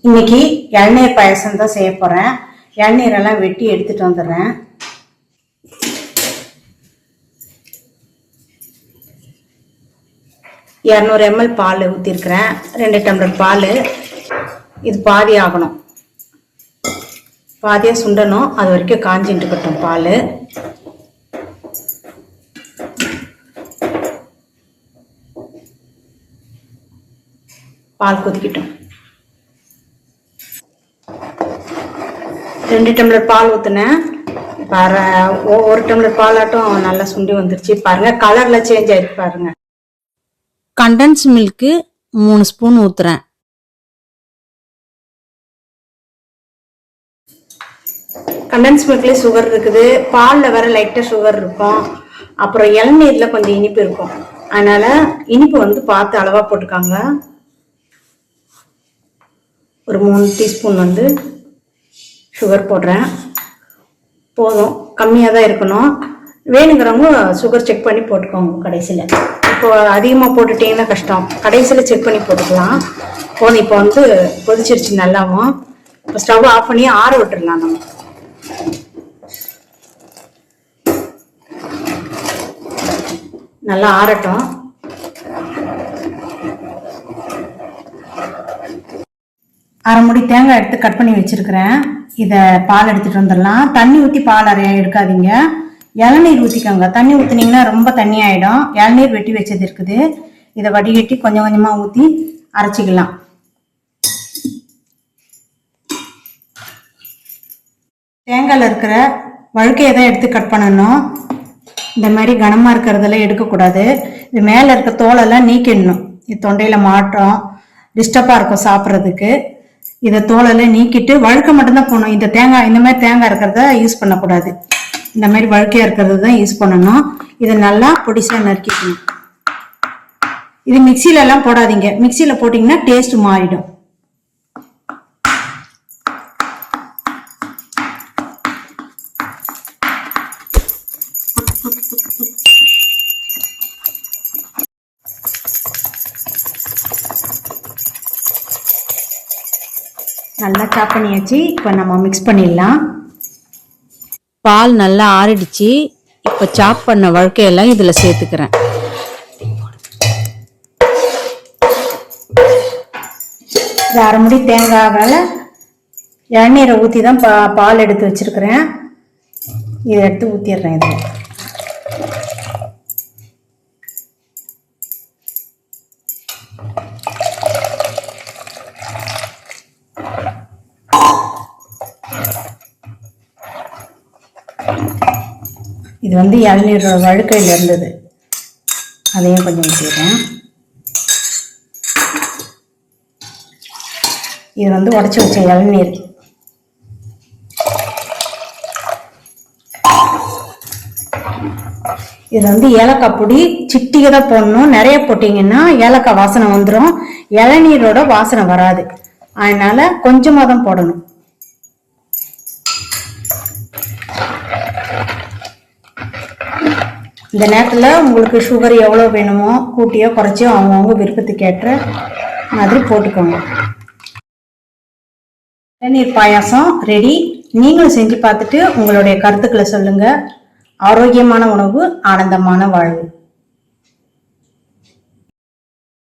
இன்னைக்கு இளநீர் பாயசம் தான் செய்ய போறேன். இளநீரெல்லாம் வெட்டி எடுத்துட்டு வந்துடுறேன். இரநூறு ml பால் ஊற்றிருக்கிறேன். 2 டம்ளர் பால். இது பாதி ஆகணும், பாதியாக சுண்டணும். அது வரைக்கும் காஞ்சிட்டு இருக்கட்டும் பால். பால் கொதிக்கட்டும். 2 டம்ளர் பால் ஊற்றினேன். பாரு, 1 டம்ளர் பாலாட்டும் நல்லா சுண்டி வந்துருச்சு. பாருங்க, கலர்ல சேஞ்ச் ஆயிருக்கு பாருங்க. கண்டன்ஸ் மில்க்கு 3 ஸ்பூன் ஊத்துறேன். கண்டன்ஸ் மில்க்ல சுகர் இருக்குது, பாலில் வேற லைட்டா சுகர் இருக்கும், அப்புறம் இளநீர்ல கொஞ்சம் இனிப்பு இருக்கும். அதனால இனிப்பு வந்து பார்த்து அளவா போட்டுக்காங்க. ஒரு 3 டீஸ்பூன் வந்து சுகர் போடுறேன். போதும், கம்மியாக தான் இருக்கணும். வேணுங்கிறவங்க சுகர் செக் பண்ணி போட்டுக்கோங்க கடைசியில். இப்போ அதிகமாக போட்டுட்டீங்கன்னா கஷ்டம், கடைசியில் செக் பண்ணி போட்டுக்கலாம். போதும். இப்போ வந்து கொதிச்சிருச்சு நல்லாவும். இப்போ ஸ்டவ் ஆஃப் பண்ணி ஆற விட்டுடலாம். நம்ம நல்லா ஆறட்டும். அரை முடி தேங்காய் எடுத்து கட் பண்ணி வச்சிருக்கிறேன். இதை பால் எடுத்துட்டு வந்துடலாம். தண்ணி ஊற்றி பால் எடுக்காதீங்க, இளநீர் ஊற்றிக்கோங்க. தண்ணி ஊற்றினீங்கன்னா ரொம்ப தண்ணி ஆகிடும். இளநீர் வெட்டி வச்சது இருக்குது, இதை வடிகட்டி கொஞ்சம் கொஞ்சமாக ஊற்றி அரைச்சிக்கலாம். தேங்காயில் இருக்கிற வழுக்கையை தான் எடுத்து கட் பண்ணணும். இந்த மாதிரி கனமாக இருக்கிறதெல்லாம் எடுக்கக்கூடாது. இது மேலே இருக்க தோலெல்லாம் நீக்கிடணும். இது தொண்டையில் மாற்றம் டிஸ்டர்பாக இருக்கும் சாப்பிட்றதுக்கு. இதை தோலெல்லாம் நீக்கிட்டு வழுக்க மட்டும்தான் போகணும். இந்த தேங்காய், இந்த மாதிரி தேங்காய் இருக்கிறத யூஸ் பண்ணக்கூடாது. இந்த மாதிரி வழுக்கையா இருக்கிறது தான் யூஸ் பண்ணணும். இதை நல்லா பொடிசா நறுக்கிக்கணும். இது மிக்சியில எல்லாம் போடாதீங்க, மிக்சியில போட்டீங்கன்னா டேஸ்ட் மாறிடும். நல்லா சாப் பண்ணியாச்சு. இப்போ நம்ம மிக்ஸ் பண்ணிடலாம். பால் நல்லா ஆறிடுச்சு. இப்போ சாப் பண்ண வழுக்கையெல்லாம் இதில் சேர்த்துக்கிறேன். அரை முடி தேங்காயால் இளநீரை ஊற்றி தான் பால் எடுத்து வச்சிருக்கிறேன். இதை எடுத்து ஊற்றிடுறேன். இதில் இது வந்து இளநீரோட வழுக்கையில் இருந்தது, அதையும் கொஞ்சம் ஊற்றிடுறேன். இது வந்து உடச்சி வச்ச இளநீர். இது வந்து ஏலக்காய் பொடி சிட்டிகை தான் போடணும். நிறைய போட்டிங்கன்னா ஏலக்காய் வாசனை வந்துடும், இளநீரோட வாசனை வராது. அதனால கொஞ்சமாக தான் போடணும். இந்த நேரத்தில் உங்களுக்கு சுகர் எவ்வளோ வேணுமோ கூட்டியோ குறைச்சியோ அவங்கவுங்க விருப்பத்துக்கு ஏற்ற மாதிரி போட்டுக்கோங்க. இளநீர் பாயாசம் ரெடி. நீங்களும் செஞ்சு பார்த்துட்டு உங்களுடைய கருத்துக்களை சொல்லுங்க. ஆரோக்கியமான உணவு, ஆனந்தமான வாழ்வு.